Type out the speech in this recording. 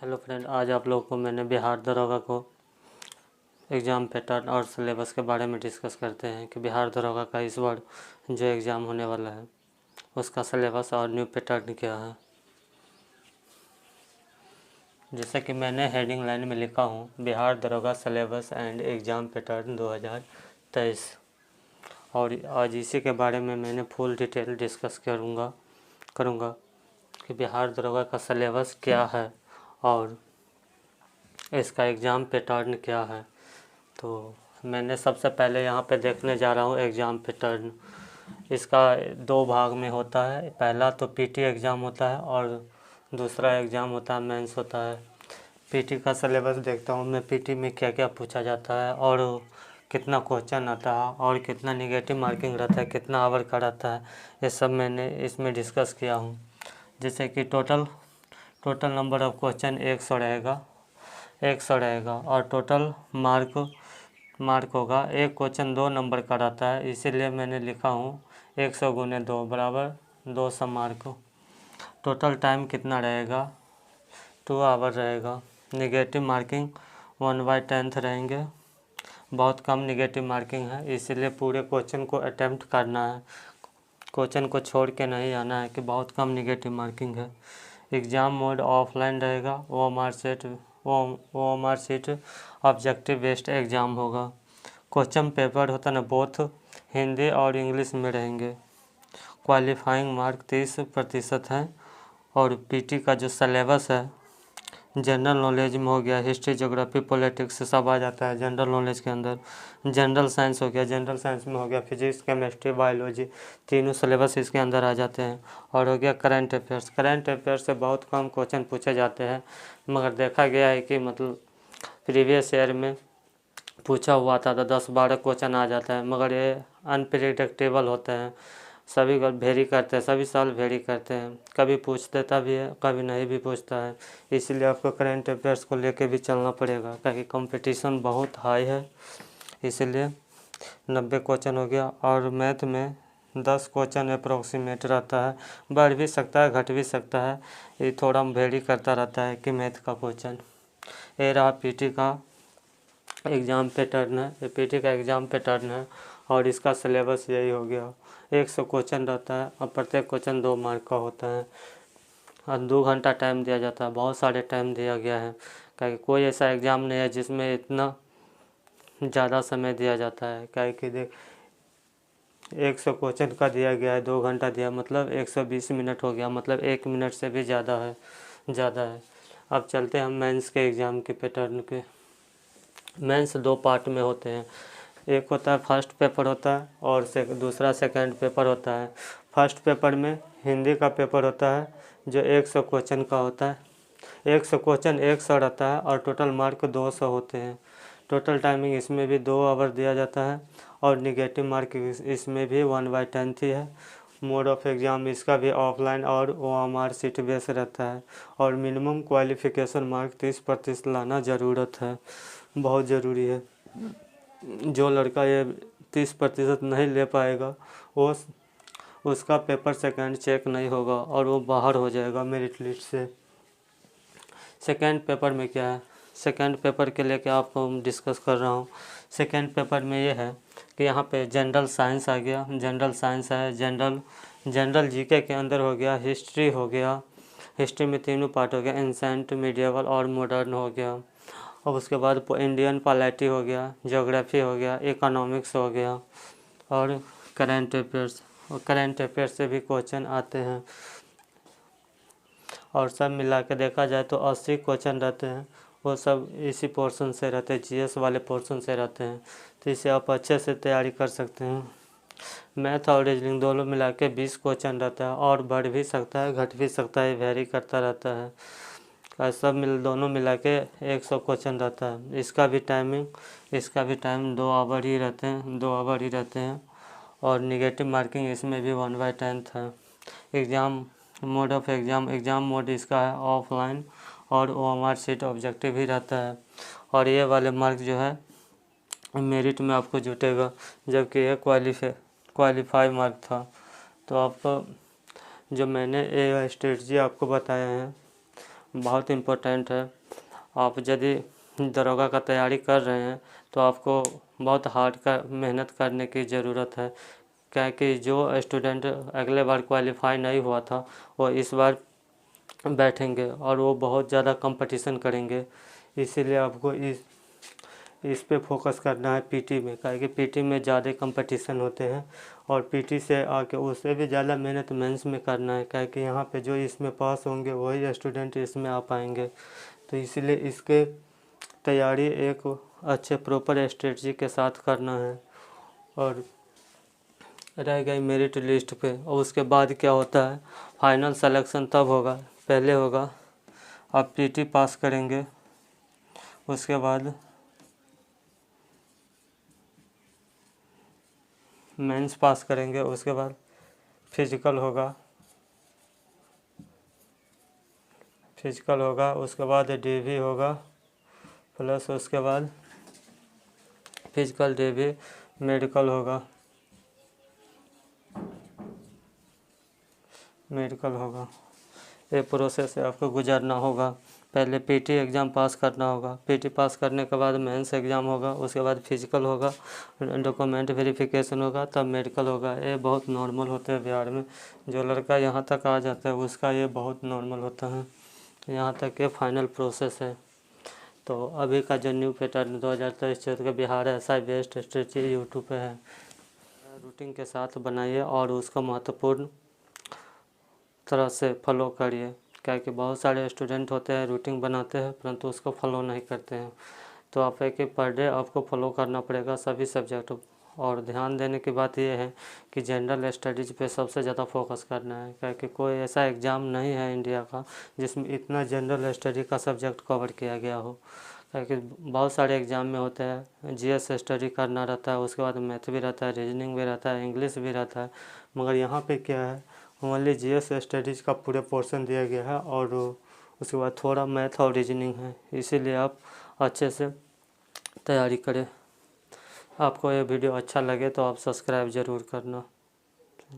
Hello friend, आज आप लोगों को मैंने बिहार दरोगा को एग्ज़ाम पैटर्न और सिलेबस के बारे में डिस्कस करते हैं कि बिहार दरोगा का इस बार जो एग्ज़ाम होने वाला है उसका सिलेबस और न्यू पैटर्न क्या है। जैसे कि मैंने हेडिंग लाइन में लिखा हूँ, बिहार दरोगा सिलेबस एंड एग्ज़ाम पैटर्न 2023, और आज इसी के बारे में मैंने फुल डिटेल डिस्कस करूँगा कि बिहार दरोगा का सिलेबस क्या है और इसका एग्ज़ाम पैटर्न क्या है। तो मैंने सबसे पहले यहाँ पे देखने जा रहा हूँ एग्ज़ाम पैटर्न। इसका दो भाग में होता है, पहला तो पीटी एग्ज़ाम होता है और दूसरा एग्ज़ाम होता है मेंस होता है। पीटी का सिलेबस देखता हूँ मैं, पीटी में क्या क्या पूछा जाता है और कितना क्वेश्चन आता है और कितना निगेटिव मार्किंग रहता है, कितना आवर का रहता है, ये सब मैंने इसमें डिस्कस किया हूँ। जैसे कि टोटल नंबर ऑफ क्वेश्चन 100 रहेगा और टोटल मार्क होगा। एक क्वेश्चन 2 नंबर का रहता है, इसीलिए मैंने लिखा हूँ 100 गुने 2 बराबर 200 मार्क। टोटल टाइम कितना रहेगा, 2 आवर रहेगा। निगेटिव मार्किंग 1/10 रहेंगे, बहुत कम निगेटिव मार्किंग है, इसीलिए पूरे क्वेश्चन को अटेम्प्ट करना है, क्वेश्चन को छोड़ के नहीं आना है कि बहुत कम निगेटिव मार्किंग है। एग्ज़ाम मोड ऑफलाइन रहेगा, OMR seat objective based exam होगा। क्वेश्चन पेपर होता है ना, बोथ हिंदी और इंग्लिश में रहेंगे। क्वालिफाइंग मार्क 30% हैं। और पीटी का जो सिलेबस है, जनरल नॉलेज में हो गया, हिस्ट्री ज्योग्राफी पॉलिटिक्स सब आ जाता है जनरल नॉलेज के अंदर। जनरल साइंस हो गया, जनरल साइंस में हो गया फिजिक्स केमिस्ट्री बायोलॉजी, तीनों सिलेबस इसके अंदर आ जाते हैं। और हो गया करंट अफेयर्स से बहुत कम क्वेश्चन पूछे जाते हैं, मगर देखा गया है कि मतलब प्रीवियस ईयर में पूछा हुआ था तो 10-12 क्वेश्चन आ जाता है, मगर ये अनप्रिडिक्टेबल होते हैं, सभी का वेरी करते हैं, सभी साल वेरी करते हैं, कभी पूछ देता भी है कभी नहीं भी पूछता है। इसलिए आपको करंट अफेयर्स को लेके भी चलना पड़ेगा, क्योंकि कंपटीशन बहुत हाई है। इसलिए 90 क्वेश्चन हो गया। और मैथ में 10 क्वेश्चन अप्रोक्सीमेट रहता है, बढ़ भी सकता है घट भी सकता है, ये थोड़ा वेरी करता रहता है कि मैथ का क्वेश्चन। ये रहा पीटी का एग्ज़ाम पैटर्न है, ये पीटी का एग्ज़ाम पैटर्न है और इसका सिलेबस यही हो गया। 100 क्वेश्चन रहता है और प्रत्येक क्वेश्चन 2 मार्क का होता है और 2 घंटा टाइम दिया जाता है। बहुत सारे टाइम दिया गया है, क्योंकि कोई ऐसा एग्ज़ाम नहीं है जिसमें इतना ज़्यादा समय दिया जाता है। क्योंकि देख 100 क्वेश्चन का दिया गया है, 2 घंटा दिया, मतलब 120 मिनट हो गया, मतलब 1 मिनट से भी ज़्यादा है। अब चलते हैं हम मेंस के एग्ज़ाम के पैटर्न के। मेंस 2 पार्ट में होते हैं, एक होता है फर्स्ट पेपर होता है और दूसरा सेकंड पेपर होता है। फर्स्ट पेपर में हिंदी का पेपर होता है जो 100 क्वेश्चन का होता है। 100 क्वेश्चन 100 रहता है और टोटल मार्क 200 होते हैं। टोटल टाइमिंग इसमें भी 2 आवर दिया जाता है और निगेटिव मार्क इसमें भी 1/10 ही है। मोड ऑफ एग्ज़ाम इसका भी ऑफलाइन और OMR सीट बेस रहता है और मिनिमम क्वालिफ़िकेशन मार्क 30% लाना ज़रूरत है, बहुत ज़रूरी है। जो लड़का ये 30% नहीं ले पाएगा वो उसका पेपर सेकंड चेक नहीं होगा और वो बाहर हो जाएगा मेरिट लिस्ट से। सेकंड पेपर में क्या है, सेकंड पेपर के लेके आपको डिस्कस कर रहा हूँ। सेकंड पेपर में ये है कि यहाँ पे जनरल साइंस आ गया, जनरल साइंस है, जनरल जीके के अंदर हो गया, हिस्ट्री हो गया, हिस्ट्री में तीनों पार्ट हो गया, एंसेंट मीडिएवल और मॉडर्न हो गया। और उसके बाद इंडियन पॉलिटी हो गया, ज्योग्राफी हो गया, इकोनॉमिक्स हो गया और करंट अफेयर्स। और करंट अफेयर्स से भी क्वेश्चन आते हैं और सब मिला के देखा जाए तो 80 क्वेश्चन रहते हैं, वो सब इसी पोर्शन से रहते हैं, GS वाले पोर्शन से रहते हैं। तो इसे आप अच्छे से तैयारी कर सकते हैं। मैथ और रीजनिंग दोनों मिला के 20 क्वेश्चन रहता है और बढ़ भी सकता है घट भी सकता है, वेरी करता रहता है। सब दोनों मिला के 100 क्वेश्चन रहता है। इसका भी टाइम 2 आवर ही रहते हैं और निगेटिव मार्किंग इसमें भी 1/10 है। एग्ज़ाम मोड इसका है ऑफलाइन और OMR सीट ऑब्जेक्टिव ही रहता है और ये वाले मार्क जो है मेरिट में आपको जुटेगा, जबकि यह क्वालिफाई मार्क था। तो आपको जो मैंने ये स्ट्रेटजी आपको बताया है बहुत इम्पोर्टेंट है। आप यदि दरोगा का तैयारी कर रहे हैं तो आपको बहुत हार्ड का मेहनत करने की ज़रूरत है, क्योंकि जो स्टूडेंट अगले बार क्वालिफाई नहीं हुआ था वो इस बार बैठेंगे और वो बहुत ज़्यादा कंपटीशन करेंगे। इसीलिए आपको इस पे फोकस करना है पीटी में, क्योंकि पीटी में ज़्यादा कंपटीशन होते हैं और पीटी से आके उससे भी ज़्यादा मेहनत मेंस में करना है, क्योंकि यहाँ पे जो इसमें पास होंगे वही स्टूडेंट इसमें आ पाएंगे। तो इसलिए इसके तैयारी एक अच्छे प्रॉपर स्ट्रेटजी के साथ करना है। और रह गई मेरिट लिस्ट पे, और उसके बाद क्या होता है, फाइनल सिलेक्शन तब होगा। पहले होगा आप पीटी पास करेंगे, उसके बाद मेंस पास करेंगे, उसके बाद फिजिकल होगा, उसके बाद डीवी होगा, प्लस उसके बाद फिजिकल डीवी मेडिकल होगा, ये प्रोसेस से आपको गुजरना होगा। पहले पीटी एग्ज़ाम पास करना होगा, पीटी पास करने के बाद मेंस एग्ज़ाम होगा, उसके बाद फिजिकल होगा, डॉक्यूमेंट वेरिफिकेशन होगा, तब मेडिकल होगा। ये बहुत नॉर्मल होता है बिहार में, जो लड़का यहाँ तक आ जाता है उसका ये बहुत नॉर्मल होता है। यहाँ तक ये फाइनल प्रोसेस है। तो अभी का जो न्यू पैटर्न 2023-24 का Bihar SI best strategy YouTube पे है, रूटीन के साथ बनाइए और उसका महत्वपूर्ण तरह से फॉलो करिए, क्योंकि बहुत सारे स्टूडेंट होते हैं रूटीन बनाते हैं परंतु उसको फॉलो नहीं करते हैं। तो आप एक पर डे आपको फॉलो करना पड़ेगा सभी सब्जेक्ट। और ध्यान देने की बात यह है कि जनरल स्टडीज़ पे सबसे ज़्यादा फोकस करना है, क्योंकि कोई ऐसा एग्ज़ाम नहीं है इंडिया का जिसमें इतना जनरल स्टडी का सब्जेक्ट कवर किया गया हो। क्योंकि बहुत सारे एग्ज़ाम में होते हैं GS स्टडी करना रहता है, उसके बाद मैथ भी रहता है, रीजनिंग भी रहता है, इंग्लिश भी रहता है, मगर यहाँ पे क्या है, ओनली GS स्टडीज़ का पूरे पोर्शन दिया गया है और उसके बाद थोड़ा मैथ और रीजनिंग है। इसीलिए आप अच्छे से तैयारी करें। आपको ये वीडियो अच्छा लगे तो आप सब्सक्राइब ज़रूर करना।